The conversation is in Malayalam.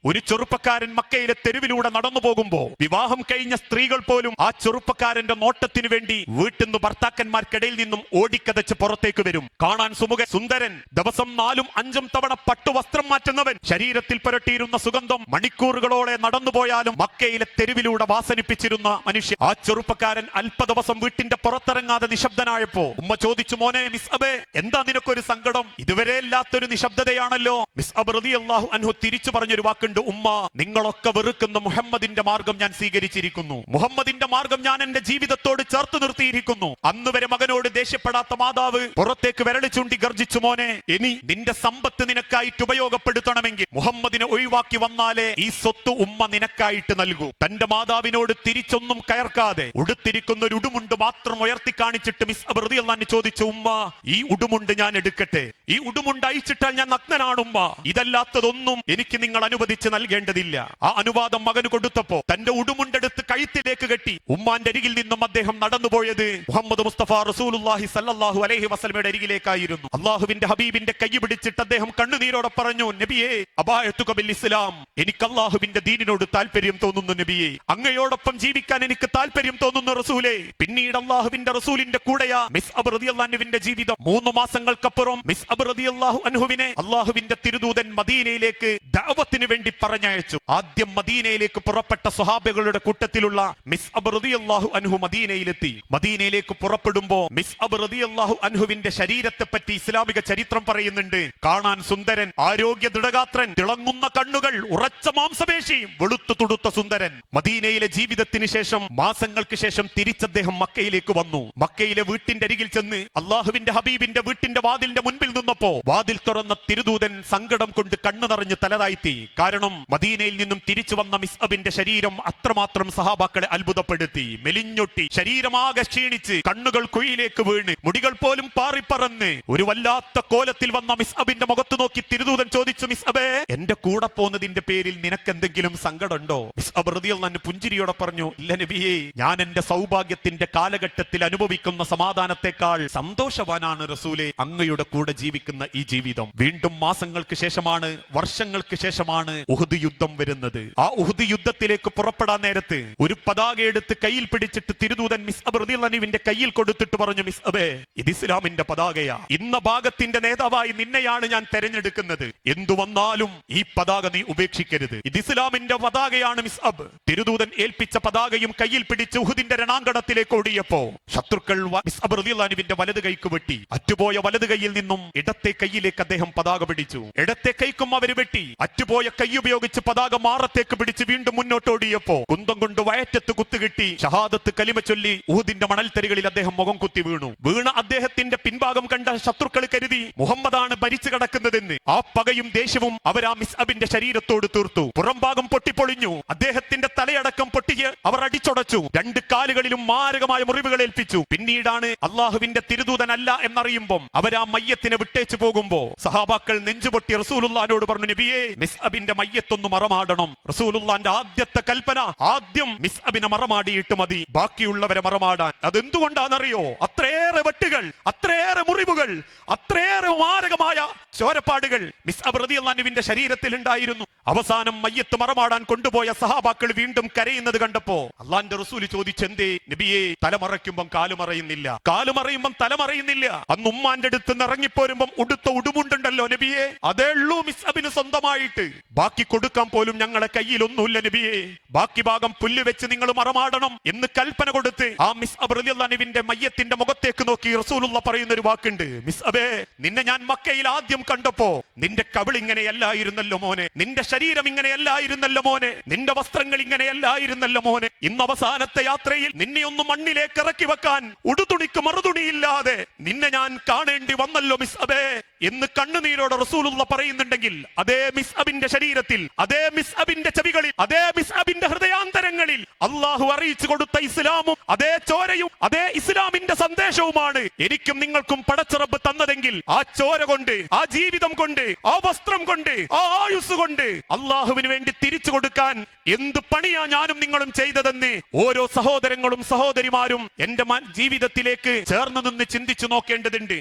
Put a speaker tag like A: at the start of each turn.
A: ഒരു ചെറുപ്പക്കാരൻ മക്കയിലെ തെരുവിലൂടെ നടന്നു പോകുമ്പോ വിവാഹം കഴിഞ്ഞ സ്ത്രീകൾ പോലും ആ ചെറുപ്പക്കാരന്റെ നോട്ടത്തിന് വേണ്ടി വീട്ടിൽ നിന്ന് ഭർത്താക്കന്മാർക്കിടയിൽ നിന്നും ഓടിക്കതച്ച് പുറത്തേക്ക് വരും. കാണാൻ സുന്ദരൻ, ദിവസം 4-5 തവണ പട്ടുവസ്ത്രം മാറ്റുന്നവൻ, ശരീരത്തിൽ പുരട്ടിയിരുന്ന സുഗന്ധം മണിക്കൂറുകളോടെ നടന്നുപോയാലും മക്കയിലെ തെരുവിലൂടെ വാസനിപ്പിച്ചിരുന്ന മനുഷ്യൻ. ആ ചെറുപ്പക്കാരൻ അല്പ ദിവസം വീട്ടിന്റെ പുറത്തിറങ്ങാതെ നിശബ്ദനായപ്പോ ഉമ്മ ചോദിച്ചു, മോനെ മിസ്അബേ, എന്താ നിനക്കൊരു സങ്കടം? ഇതുവരെ ഇല്ലാത്തൊരു നിശബ്ദതയാണല്ലോ. മിസ്അബ് റളിയല്ലാഹു അൻഹു തിരിച്ചു പറഞ്ഞൊരു വാക്കുണ്ട്, ഉമ്മ, നിങ്ങളൊക്കെ വെറുക്കുന്ന മുഹമ്മദിന്റെ മാർഗം ഞാൻ സ്വീകരിച്ചിരിക്കുന്നു. മുഹമ്മദിന്റെ മാർഗം ഞാൻ എന്റെ ജീവിതത്തോട് ചേർത്ത് നിർത്തിയിരിക്കുന്നു. അന്ന് വരെ മകനോട് ദേഷ്യപ്പെടാത്ത മാതാവ് പുറത്തേക്ക് വിരളി ചൂണ്ടി ഗർജിച്ചു, മോനെ, ഇനി നിന്റെ സമ്പത്ത് നിനക്കായിട്ട് ഉപയോഗപ്പെടുത്തണമെങ്കിൽ മുഹമ്മദിനെ ഒഴിവാക്കി വന്നാലേ ഈ സ്വത്ത് ഉമ്മ നിനക്കായിട്ട് നൽകൂ. തന്റെ മാതാവിനോട് തിരിച്ചൊന്നും കയർക്കാതെ ഉടുത്തിരിക്കുന്ന ഒരു ഉടുമുണ്ട് മാത്രം ഉയർത്തി കാണിച്ചിട്ട് മിസ്അബ് റളിയല്ലാഹു അൻഹു ചോദിച്ചു, ഉമ്മ, ഈ ഉടുമുണ്ട് ഞാൻ എടുക്കട്ടെ? ഈ ഉടുമുണ്ട് അയച്ചിട്ടാൽ ഞാൻ നഗ്നനാണ് ഉമ്മ. ഇതല്ലാത്തതൊന്നും എനിക്ക് നിങ്ങൾ അനുവദിച്ച് നൽകേണ്ടതില്ല. ആ അനുവാദം മകന് കൊടുത്തപ്പോ തന്റെ ഉടുമുണ്ടെടുത്ത് കഴുത്തിലേക്ക് കെട്ടി ഉമ്മാന്റെ അരികിൽ നിന്നും അദ്ദേഹം നടന്നുപോയത് മുഹമ്മദ് മുസ്തഫ റസൂലുള്ളാഹി സ്വല്ലല്ലാഹു അലൈഹി വസല്ലമയുടെ അരികിലേക്കായിരുന്നു. അള്ളാഹുവിന്റെ ഹബീബിന്റെ കൈ പിടിച്ചിട്ട് അദ്ദേഹം കണ്ണുനീരോടെ പറഞ്ഞു, നബിയേ, അബായതുക ബിൽ ഇസ്ലാം, എനിക്ക് അള്ളാഹുവിന്റെ ദീനിനോട് താല്പര്യം തോന്നുന്നു നബിയേ, അങ്ങയോടൊപ്പം ജീവിക്കാൻ എനിക്ക് താല്പര്യം തോന്നുന്നു റസൂലേ. പിന്നീട് അള്ളാഹുവിന്റെ റസൂലിന്റെ കൂടെയാ മിസ്അബ് റളിയല്ലാഹു അൻഹുവിന്റെ ജീവിതം. 3 മാസങ്ങൾക്കപ്പുറം മിസ്അബ് റളിയല്ലാഹു അൻഹുവിനെ അള്ളാഹുവിന്റെ തിരുദൂതൻ മദീനയിലേക്ക് ദഅവത്തിന് വേണ്ടി പറഞ്ഞയച്ചു. ആദ്യം മദീനയിലേക്ക് പുറപ്പെട്ട സ്വഹാബികളുടെ കൂട്ടത്തിലുള്ള മിസ്അബ് റളിയല്ലാഹു അൻഹു മദീനയിലെത്തി. മദീനയിലേക്ക് പുറപ്പെടുമ്പോ മിസ്അബ് റളിയല്ലാഹു അൻഹുവിന്റെ ശരീരത്തെ പറ്റി ഇസ്ലാമിക ചരിത്രം പറയുന്നുണ്ട്. കാണാൻ സുന്ദരൻ, ആരോഗ്യ ദൃഢഗാത്രൻ, തിളങ്ങുന്ന കണ്ണുകൾ, ഉറച്ച മാംസപേശി, വെളുത്തു തുടുത്ത സുന്ദരൻ. മദീനയിലെ ജീവിതത്തിന് ശേഷം മാസങ്ങൾക്ക് ശേഷം തിരിച്ചദ്ദേഹം മക്കയിലേക്ക് വന്നു. മക്കയിലെ വീട്ടിന്റെ അരികിൽ ചെന്ന് അള്ളാഹുവിന്റെ ഹബീബിന്റെ വീട്ടിന്റെ വാതിലിന്റെ മുൻപിൽ നിന്നപ്പോ വാതിൽ തുറന്ന തിരുദൂതൻ സങ്കടം കൊണ്ട് കണ്ണു നിറഞ്ഞ് തലതാഴ്ത്തി. കാരണം മദീനയിൽ നിന്നും തിരിച്ചു വന്ന മിസ്അബിന്റെ ശരീരം അത്രമാത്രം സഹാബാക്കളെ അത്ഭുതപ്പെടുത്തി. മെലിഞ്ഞൊട്ടി, ശരീരമാകെ ക്ഷീണിച്ച്, കണ്ണുകൾ കുഴിയിലേക്ക് വീണ്, മുടികൾ പോലും പാറിപ്പറന്ന് ഒരു വല്ലാത്ത കോലത്തിൽ വന്ന മിസ്അബിന്റെ മുഖത്ത് നോക്കി തിരുദൂതൻ ചോദിച്ചു, മിസ്അബേ, എന്റെ കൂടെ പോന്നതിന്റെ പേരിൽ നിനക്കെന്തെങ്കിലും സങ്കടമുണ്ടോ? മിസ്അബ് റളിയല്ലാഹു അൻഹു പുഞ്ചിരിയോടെ പറഞ്ഞു, ഇല്ല നബിയേ, ഞാൻ എന്റെ സൗഭാഗ്യത്തിന്റെ കാലഘട്ടത്തിൽ അനുഭവിക്കുന്ന സമാധാനത്തെക്കാൾ സന്തോഷവാനാണ് റസൂലേ അങ്ങയുടെ കൂടെ ജീവിക്കുന്ന ഈ ജീവിതം. വീണ്ടും മാസങ്ങൾക്ക് ശേഷമാണ്, വർഷങ്ങൾക്ക് ശേഷമാണ് ഉഹുദ് യുദ്ധം വരുന്നത്. ആ ഉഹുദ് യുദ്ധത്തിലേക്ക് പുറപ്പെടാൻ നേരത്ത് ഒരു പതാക എടുത്ത് കയ്യിൽ പിടിച്ചിട്ട് തിരുദൂതൻ മിസ്അബ് റളിയല്ലാഹു അൻഹുവിന്റെ കയ്യിൽ കൊടുത്തിട്ട് പറഞ്ഞു, മിസ്അബേ, ഇത് ഇസ്ലാമിന്റെ പതാകയാ. ഇന്ന ഭാഗത്തിന്റെ നേതാവായി നിന്നെയാണ് ഞാൻ തെരഞ്ഞെടുക്കുന്നത്. എന്തു വന്നാലും ഈ പതാക നീ ഉപേക്ഷിക്കരുത്. ഇത് ഇസ്ലാമിന്റെ പതാകയാണ് മിസ്അബ്. തിരുദൂതൻ ഏൽപ്പിച്ച പതാകയും കയ്യിൽ പിടിച്ച് ഉഹുദിന്റെ രണാങ്കണത്തിലേക്ക് ഓടിയപ്പോ ശത്രുക്കൾ മിസ്അബ് റളിയല്ലാഹു അൻഹുവിന്റെ വലത് കൈക്ക് വെട്ടി. അറ്റുപോയ വലത് കൈയിൽ നിന്നും ഇടത്തെ കൈയിലേക്ക് അദ്ദേഹം പതാക പിടിച്ചു. ഇടത്തെ കൈക്കും അവർ വെട്ടി. അറ്റുപോയ കൈ ഉപയോഗിച്ച് പതാക മാറത്തേക്ക് പിടിച്ച് വീണ്ടും മുന്നോട്ടോടിയപ്പോ കുന്തം കൊണ്ട് വയറ്റത്ത് കുത്തുകിട്ടി ഷഹാദത്ത് കലിമ ചൊല്ലി ഉഹുദിന്റെ മണൽത്തരികളിൽ അദ്ദേഹം മുഖം കുത്തി വീണു. അദ്ദേഹത്തിന്റെ പിൻഭാഗം കണ്ട ശത്രുക്കൾ കരുതി മുഹമ്മദാണ് ഭരിച്ചു കിടക്കുന്നതെന്ന്. ആ പകയും ദേഷ്യവും അവർ ആ മിസ്അബിന്റെ ശരീരത്തോട് തീർത്തു. പുറംഭാഗം പൊട്ടിപ്പൊളിഞ്ഞു. അദ്ദേഹത്തിന്റെ തലയടക്കം പൊട്ടിക്ക് അവർ അടിച്ചൊടച്ചു. 2 കാലുകളിലും മാരകമായ മുറിവുകൾ ഏൽപ്പിച്ചു. പിന്നീടാണ് അള്ളാഹുവിന്റെ തിരുദൂതനല്ല എന്നറിയുമ്പം അവർ ആ മയ്യത്തിനെ വിട്ടേച്ചു പോകുമ്പോ സഹാബാക്കൾ നെഞ്ചുപൊട്ടി റസൂലുള്ളാഹിനോട് പറഞ്ഞു, നബിയേ, മിസ്അബിന്റെ മയ്യത്തൊന്ന് മറമാടണം. റസൂലുള്ളാഹിന്റെ ആദ്യത്തെ കൽപ്പന, ആദ്യം മിസ്അബിനെ മറമാടിയിട്ട് മതി ബാക്കിയുള്ളവരെ മറമാടാൻ. അതെന്തുകൊണ്ടാണെന്നറിയോ? അത്രയേറെ വെട്ടുകൾ, അത്രയേറെ മുറിവുകൾ, അത്രയേറെ മാരകമായ ചോരപ്പാടുകൾ മിസ്അബ് റളിയല്ലാഹു അൻഹുവിന്റെ ശരീരത്തിൽ ഉണ്ടായിരുന്നു. അവസാനം മയ്യത്ത് മറമാടാൻ കൊണ്ടുപോയ സഹാബാക്കൾ വീണ്ടും കരയുന്നത് കണ്ടപ്പോ അള്ളാന്റെ റസൂൽ ചോദിച്ചു, എന്തേ നബിയേ, തലമറയ്ക്കുമ്പം കാലുമറയുന്നില്ല, കാലുമറയുമ്പം തലമറയുന്നില്ല? അന്ന് ഉമ്മാന്റെ അടുത്ത് നിന്ന് ഇറങ്ങിപ്പോരുമ്പം ഉടുത്ത ഉടുമുണ്ടുണ്ടല്ലോ നബിയേ, അതേ ഉള്ളൂ മിസ്അബിന് സ്വന്തമായിട്ട്. ബാക്കി കൊടുക്കാൻ പോലും ഞങ്ങളെ കയ്യിലൊന്നുമില്ല നബിയേ. ബാക്കി ഭാഗം പുല്ല് വെച്ച് നിങ്ങൾ മറമാടണം എന്ന് കൽപ്പന കൊടുത്ത് ആ മിസ്അബ് റളിയല്ലാഹു അൻഹുവിന്റെ മയ്യത്തിന്റെ മുഖത്തേക്ക് നോക്കി റസൂലുള്ള പറയുന്ന ഒരു വാക്കുണ്ട്, മിസ്അബേ, നിന്നെ ഞാൻ മക്കയിൽ ആദ്യം കണ്ടപ്പോ നിന്റെ കവിൾ ഇങ്ങനെയല്ലായിരുന്നല്ലോ മോനെ, നിന്റെ ശരീരം ഇങ്ങനെയല്ലായിരുന്നല്ലോ മോനെ, നിന്റെ വസ്ത്രങ്ങൾ ഇങ്ങനെയല്ലായിരുന്നല്ലോ മോനെ. ഇന്ന് അവസാനത്തെ യാത്രയിൽ നിന്നെ ഒന്ന് മണ്ണിലേക്ക് ഇറക്കി വെക്കാൻ ഉടുതുണിക്ക് മറുതുണിയില്ലാതെ നിന്നെ ഞാൻ കാണേണ്ടി വന്നല്ലോ മിസ്അബേ എന്ന് കണ്ണുനീരോടെ റസൂലുള്ള പറയുന്നുണ്ടെങ്കിൽ അതേ മിസ്അബിന്റെ ശരീരത്തിൽ, അതേ മിസ്അബിന്റെ ചെവികളിൽ, അതേ മിസ്അബിന്റെ ഹൃദയാന്തരങ്ങളിൽ അള്ളാഹു അറിയിച്ചു കൊടുത്ത ഇസ്ലാമും അതേ ചോരയും അതേ ഇസ്ലാമിന്റെ സന്ദേശവുമാണ് എനിക്കും നിങ്ങൾക്കും പടച്ചിറപ്പ് തന്നതെങ്കിൽ ആ ചോര കൊണ്ട്, ആ ജീവിതം കൊണ്ട്, ആ വസ്ത്രം കൊണ്ട്, ആ ആയുസ് കൊണ്ട് അള്ളാഹുവിന് വേണ്ടി തിരിച്ചു കൊടുക്കാൻ എന്ത് പണിയാ ഞാനും നിങ്ങളും ചെയ്തതെന്ന് ഓരോ സഹോദരങ്ങളും സഹോദരിമാരും എന്റെ ജീവിതത്തിലേക്ക് ചേർന്ന് നിന്ന് ചിന്തിച്ചു നോക്കേണ്ടതുണ്ട്.